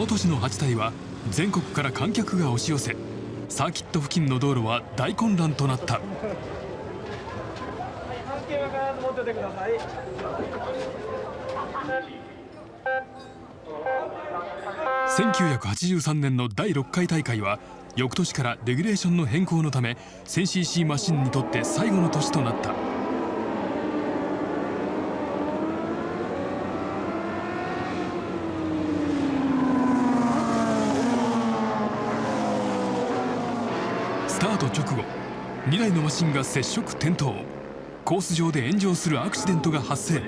の年の8体は全国から観客が押し寄せ、サーキット付近の道路は大混乱となった。1983年の第6回大会は翌年からレギュレーションの変更のため 1000cc マシンにとって最後の年となった。スタート直後、2台のマシンが接触転倒、コース上で炎上するアクシデントが発生。オ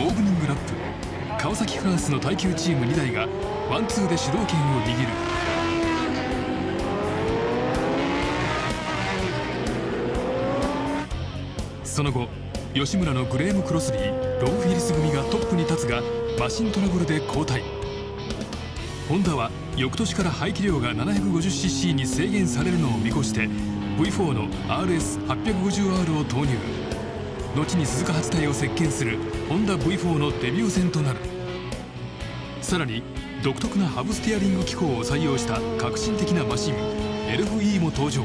ープニングラップ、川崎フランスの耐久チーム2台がワンツーで主導権を握る。その後、吉村のグレーム・クロスビー、ロブ・フィリス組がトップに立つがマシントラブルで交代。ホンダは翌年から排気量が 750cc に制限されるのを見越して V4 の RS850R を投入。後に鈴鹿8体を席巻するホンダ V4 のデビュー戦となる。さらに独特なハブステアリング機構を採用した革新的なマシン LFE も登場。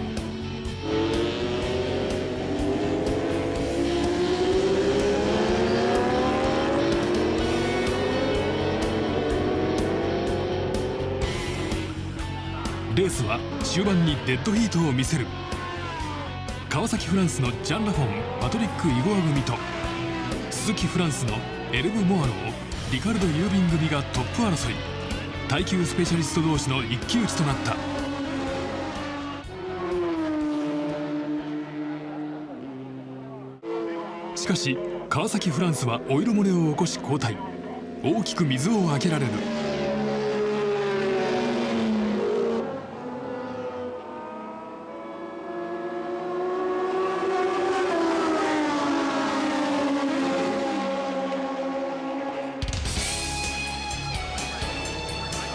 レースは終盤にデッドヒートを見せる。川崎フランスのジャン・ラフォン、パトリック・イゴア組と鈴木フランスのエルブ・モアロー、リカルド・ユービン組がトップ争い。耐久スペシャリスト同士の一騎打ちとなった。しかし川崎フランスはオイル漏れを起こし交代。大きく水をあけられる。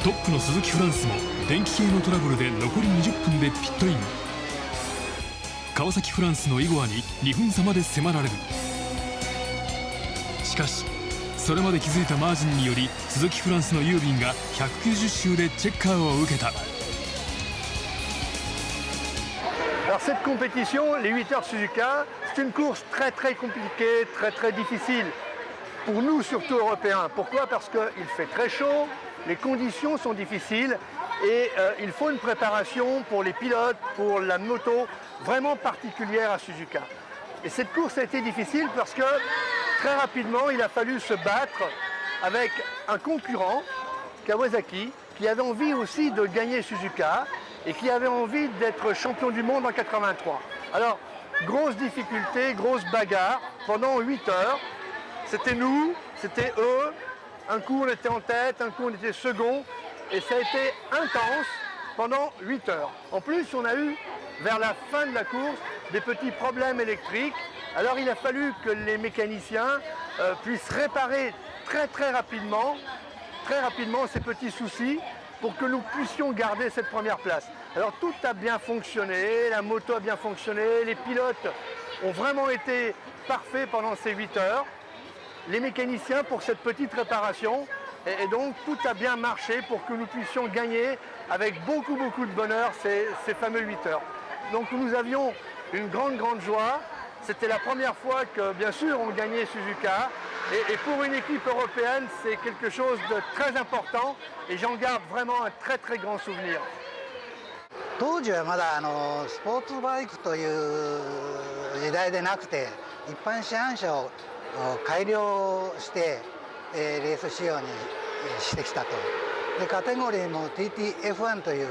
トップの鈴木フランスも電気系のトラブルで残り20分でピットイン。川崎フランスのイゴアに2分差まで迫られる。しかしそれまで築いたマージンにより鈴木フランスのユービンが190周でチェッカーを受けた。Alors cette compétition, les 8 heures Suzuka, c'est une course très compliquée, très difficile. Pour nous surtout européens. Pourquoi? Parce qu'il fait très chaud, les conditions sont difficiles et il faut une préparation pour les pilotes, pour la moto, vraiment particulière à Suzuka. Et cette course a été difficile parce que très rapidement il a fallu se battre avec un concurrent, Kawasaki, qui avait envie aussi de gagner Suzuka et qui avait envie d'être champion du monde en 83. Alors, grosse difficulté, grosse bagarre pendant 8 heures. C'était nous, c'était eux. Un coup on était en tête, un coup on était second. Et ça a été intense pendant 8 heures. En plus, on a eu, vers la fin de la course, des petits problèmes électriques. Alors il a fallu que les mécaniciens puissent réparer très rapidement ces petits soucis pour que nous puissions garder cette première place. Alors tout a bien fonctionné, la moto a bien fonctionné, les pilotes ont vraiment été parfaits pendant ces 8 heures. Les mécaniciens pour cette petite réparation et donc tout a bien marché pour que nous puissions gagner avec beaucoup de bonheur ces fameux 8 heures. Donc nous avions une grande joie. C'était la première fois que bien sûr on gagnait Suzuka et pour une équipe européenne c'est quelque chose de très important et j'en garde vraiment un très grand souvenir. 当時はまだスポーツバイクという時代でなくて一般市販車を改良して、レース仕様にしてきたと。でカテゴリーも TTF1 という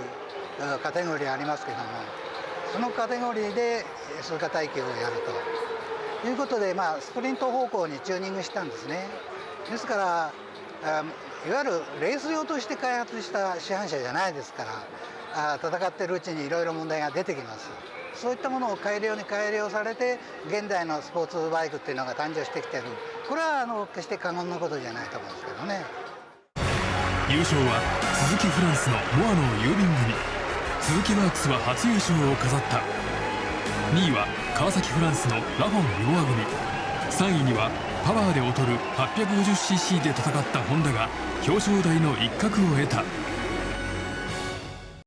カテゴリーありますけども、そのカテゴリーで鈴鹿耐久をやるということで、スプリント方向にチューニングしたんですね。ですからいわゆるレース用として開発した市販車じゃないですから、戦ってるうちにいろいろ問題が出てきます。そういったものを改良に改良されて現代のスポーツバイクっていうのが誕生してきてる。これは決して過言なことじゃないと思うんですけどね。優勝は鈴木フランスのモアのユービン組。鈴木ワークスは初優勝を飾った。2位は川崎フランスのラフォン・ヨア組、3位にはパワーで劣る 850cc で戦ったホンダが表彰台の一角を得た。